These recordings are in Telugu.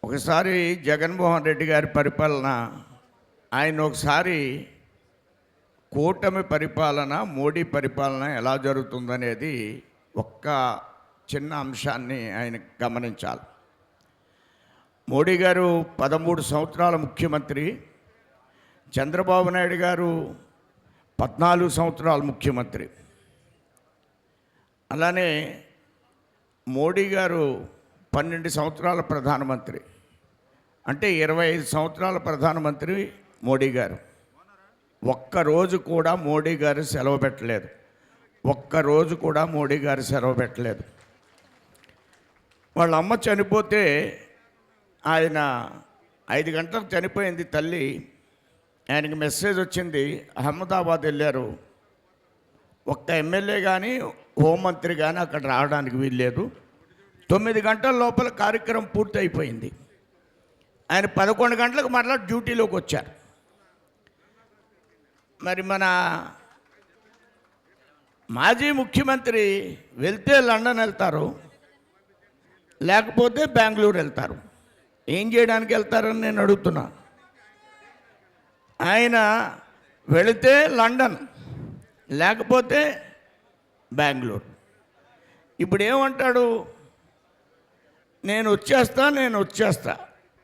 ఒకసారి జగన్మోహన్ రెడ్డి గారి పరిపాలన, ఆయన ఒకసారి కూటమి పరిపాలన, మోడీ పరిపాలన ఎలా జరుగుతుందనేది ఒక్క చిన్న అంశాన్ని ఆయన గమనించాలి. మోడీ గారు 13 సంవత్సరాల ముఖ్యమంత్రి, చంద్రబాబు నాయుడు గారు 14 సంవత్సరాల ముఖ్యమంత్రి. అలానే మోడీ గారు 12 సంవత్సరాల ప్రధానమంత్రి, అంటే 25 సంవత్సరాల ప్రధానమంత్రి మోడీ గారు. ఒక్కరోజు కూడా మోడీ గారు సెలవు పెట్టలేదు. ఒక్కరోజు కూడా మోడీ గారు సెలవు పెట్టలేదు. వాళ్ళ అమ్మ చనిపోతే ఆయన 5 గంటలకు చనిపోయింది తల్లి. ఆయనకి మెసేజ్ వచ్చింది, అహ్మదాబాద్ వెళ్ళారు, ఒక్క ఎమ్మెల్యే కానీ హోంమంత్రి కానీ అక్కడ రావడానికి వీల్లేదు. 9 గంటల లోపల కార్యక్రమం పూర్తి అయిపోయింది. ఆయన 11 గంటలకు మరలా డ్యూటీలోకి వచ్చారు. మరి మన మాజీ ముఖ్యమంత్రి వెళ్తే లండన్ వెళ్తారు, లేకపోతే బెంగళూరు వెళ్తారు. ఏం చేయడానికి వెళ్తారని నేను అడుగుతున్నా. ఆయన వెళితే లండన్, లేకపోతే బెంగళూరు. ఇప్పుడు ఏమంటాడు, నేను వచ్చేస్తా,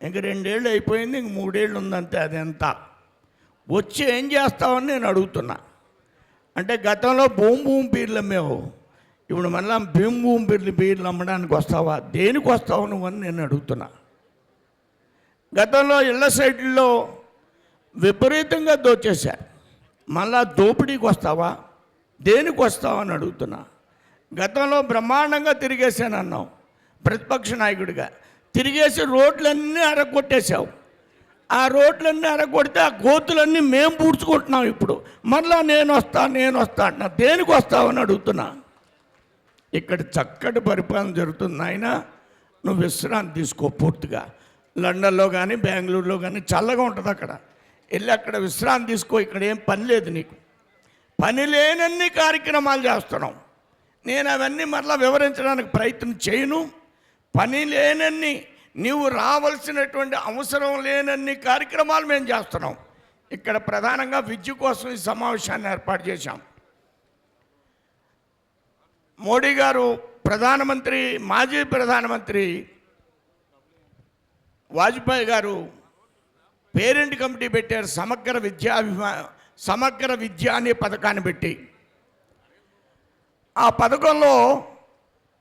ఇంక 2 ఏళ్ళు అయిపోయింది, ఇంక 3 ఏళ్ళు ఉందంతే, అదెంత వచ్చి ఏం చేస్తావని నేను అడుగుతున్నా. అంటే గతంలో భూమి పీర్లు అమ్మేవు, ఇప్పుడు మళ్ళీ భూమి పీర్లు అమ్మడానికి వస్తావా? దేనికి వస్తావు నువ్వని నేను అడుగుతున్నా. గతంలో ఇళ్ల సైట్లలో విపరీతంగా దోచేశారు, మళ్ళా దోపిడీకి వస్తావా? దేనికి వస్తావా అని అడుగుతున్నా. గతంలో బ్రహ్మాండంగా తిరిగేసానన్నావు ప్రతిపక్ష నాయకుడిగా, తిరిగేసి రోడ్లన్నీ అరగొట్టేశావు. ఆ రోడ్లన్నీ అరగొడితే ఆ గోతులన్నీ మేము పూడ్చుకుంటున్నాం. ఇప్పుడు మళ్ళా నేను వస్తా అంటున్నా. దేనికి వస్తావని అడుగుతున్నా. ఇక్కడ చక్కటి పరిపాలన జరుగుతుంది నాయన, నువ్వు విశ్రాంతి తీసుకో పూర్తిగా. లండన్లో కానీ బెంగళూరులో కానీ చల్లగా ఉంటుంది, అక్కడ వెళ్ళి అక్కడ విశ్రాంతి తీసుకో. ఇక్కడ ఏం పని లేదు నీకు, పని లేనన్ని కార్యక్రమాలు చేస్తున్నాం. నేను అవన్నీ మరలా వివరించడానికి ప్రయత్నం చేయను. పని లేనన్ని, నీవు రావాల్సినటువంటి అవసరం లేనన్ని కార్యక్రమాలు మేము చేస్తున్నాం. ఇక్కడ ప్రధానంగా విద్య కోసం ఈ సమావేశాన్ని ఏర్పాటు చేశాం. మోడీ గారు మాజీ ప్రధానమంత్రి వాజ్పేయి గారు పేరెంట్ కమిటీ పెట్టారు, సమగ్ర విద్య అనే పథకాన్ని పెట్టి. ఆ పథకంలో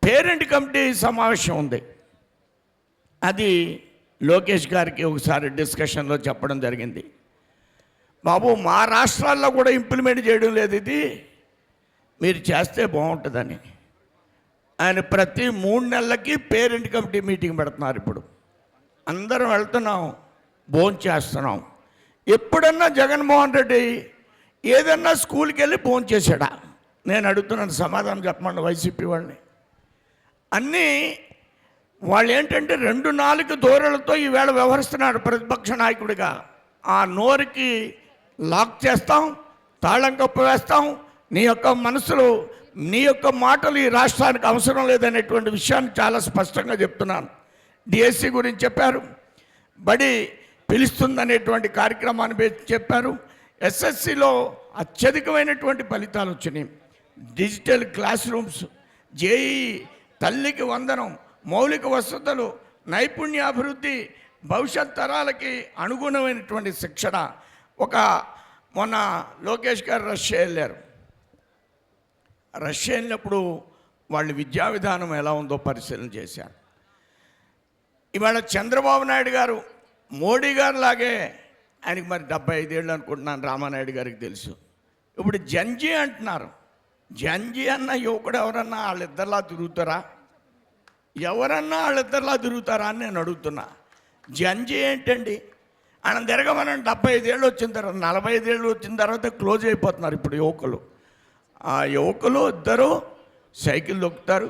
పేరెంట్ కమిటీ సమావేశం ఉంది. అది లోకేష్ గారికి ఒకసారి డిస్కషన్లో చెప్పడం జరిగింది. బాబు, మా రాష్ట్రాల్లో కూడా ఇంప్లిమెంట్ చేయడం లేదు, ఇది మీరు చేస్తే బాగుంటుందని. ఆయన ప్రతి 3 నెలలకి పేరెంట్ కమిటీ మీటింగ్ పెడుతున్నారు. ఇప్పుడు అందరం వెళ్తున్నాం, భోజనం చేస్తున్నాం. ఎప్పుడన్నా జగన్మోహన్ రెడ్డి ఏదన్నా స్కూల్కి వెళ్ళి భోజనం చేశాడా? నేను అడుగుతున్నాను, సమాధానం చెప్పమండి వైసీపీ వాళ్ళని. అన్నీ వాళ్ళు ఏంటంటే 2 నాలుగు ధోరణులతో ఈవేళ వ్యవహరిస్తున్నాడు ప్రతిపక్ష నాయకుడిగా. ఆ నోరుకి లాక్ చేస్తాం, తాళం కప్పు వేస్తాం. నీ యొక్క మనసులో, నీ యొక్క మాటలు ఈ రాష్ట్రానికి అవసరం లేదనేటువంటి విషయాన్ని చాలా స్పష్టంగా చెప్తున్నాను. డిఎస్సి గురించి చెప్పారు, బడి పిలుస్తుందనేటువంటి కార్యక్రమాన్ని చెప్పారు. ఎస్ఎస్సిలో అత్యధికమైనటువంటి ఫలితాలు వచ్చినాయి. డిజిటల్ క్లాస్ రూమ్స్, జేఈ, తల్లికి వందనం, మౌలిక వసతులు, నైపుణ్యాభివృద్ధి, భవిష్యత్ తరాలకి అనుగుణమైనటువంటి శిక్షణ. మొన్న లోకేష్ గారు రష్యా వెళ్ళారు. రష్యా వెళ్ళినప్పుడు వాళ్ళ విద్యా విధానం ఎలా ఉందో పరిశీలన చేశారు. ఇవాళ చంద్రబాబు నాయుడు గారు మోడీ గారు లాగే, ఆయనకి మరి 75 ఏళ్ళు అనుకుంటున్నాను, రామానాయుడు గారికి తెలుసు. ఇప్పుడు జంజీ అంటున్నారు. జంజీ అన్న యువకుడు ఎవరన్నా వాళ్ళిద్దరిలా తిరుగుతారా? ఎవరన్నా వాళ్ళిద్దరిలా తిరుగుతారా అని నేను అడుగుతున్నా. జంజీ ఏంటండి? ఆయన తిరగమని 75 ఏళ్ళు వచ్చిన తర్వాత, 45 ఏళ్ళు వచ్చిన తర్వాత క్లోజ్ అయిపోతున్నారు ఇప్పుడు యువకులు. ఆ యువకులు ఇద్దరు సైకిల్ దొక్కుతారు,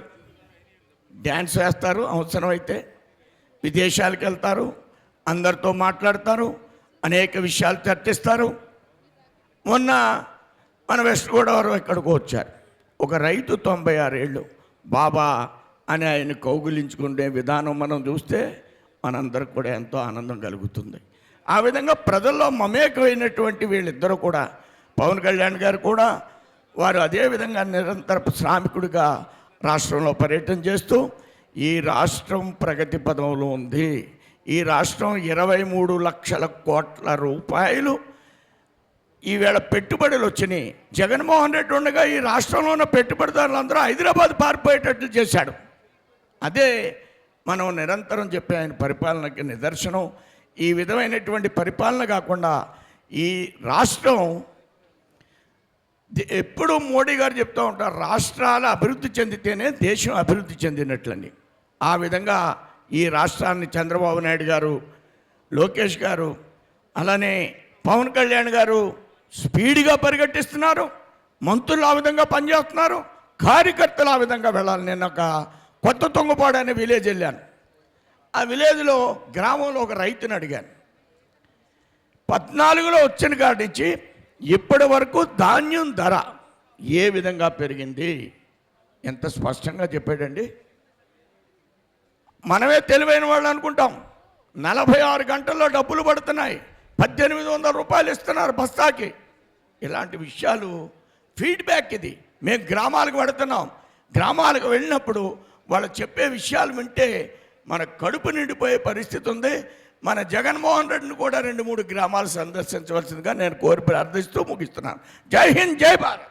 డ్యాన్స్ వేస్తారు, అవసరమైతే విదేశాలకు వెళ్తారు, అందరితో మాట్లాడతారు, అనేక విషయాలు చర్చిస్తారు. మొన్న మన వెస్ట్ గోదావరి ఎక్కడికో వచ్చారు, ఒక రైతు 96 ఏళ్ళు బాబా అని ఆయన కౌగులించుకునే విధానం మనం చూస్తే మనందరికి కూడా ఎంతో ఆనందం కలుగుతుంది. ఆ విధంగా ప్రజల్లో మమేకమైనటువంటి వీళ్ళిద్దరూ కూడా, పవన్ కళ్యాణ్ గారు కూడా వారు అదేవిధంగా నిరంతర శ్రామికుడిగా రాష్ట్రంలో పర్యటన చేస్తూ ఈ రాష్ట్రం ప్రగతి పదంలో ఉంది, ఈ రాష్ట్రం 23 లక్షల కోట్ల రూపాయలు ఈవేళ పెట్టుబడులు వచ్చినాయి, జగన్మోహన్ రెడ్డి ఉండగా ఈ రాష్ట్రంలో ఉన్న పెట్టుబడిదారులందరూ హైదరాబాద్ పారిపోయేటట్లు చేశాడు. అదే మనం నిరంతరం చెప్పే ఆయన పరిపాలనకి నిదర్శనం. ఈ విధమైనటువంటి పరిపాలన కాకుండా ఈ రాష్ట్రం ఎప్పుడు మోడీ గారు చెప్తూ ఉంటారు, రాష్ట్రాలు అభివృద్ధి చెందితేనే దేశం అభివృద్ధి చెందినట్లని. ఆ విధంగా ఈ రాష్ట్రాన్ని చంద్రబాబు నాయుడు గారు, లోకేష్ గారు, అలానే పవన్ కళ్యాణ్ గారు స్పీడ్గా పరిగెట్టిస్తున్నారు. మంత్రులు ఆ విధంగా పనిచేస్తున్నారు, కార్యకర్తలు ఆ విధంగా వెళ్ళాలి. నేను ఒక కొత్త తొంగపాడు అనే విలేజ్ వెళ్ళాను. ఆ విలేజ్లో గ్రామంలో ఒక రైతుని అడిగాను, 14లో వచ్చిన కాడి నుంచి ఇప్పటి వరకు ధాన్యం ధర ఏ విధంగా పెరిగింది, ఎంత స్పష్టంగా చెప్పాడండి. మనమే తెలివైన వాళ్ళు అనుకుంటాం. 46 గంటల్లో డబ్బులు పడుతున్నాయి, 1800 రూపాయలు ఇస్తున్నారు బస్తాకి. ఇలాంటి విషయాలు ఫీడ్బ్యాక్ ఇది. మేము గ్రామాలకు వెళుతున్నాం, గ్రామాలకు వెళ్ళినప్పుడు వాళ్ళు చెప్పే విషయాలు వింటే మన కడుపు నిండిపోయే పరిస్థితి ఉంది. మన జగన్మోహన్ రెడ్డిని కూడా 2-3 గ్రామాలు సందర్శించవలసిందిగా నేను కోరి ప్రార్థిస్తూ ముగిస్తున్నాను. జై హింద్, జై భారత్.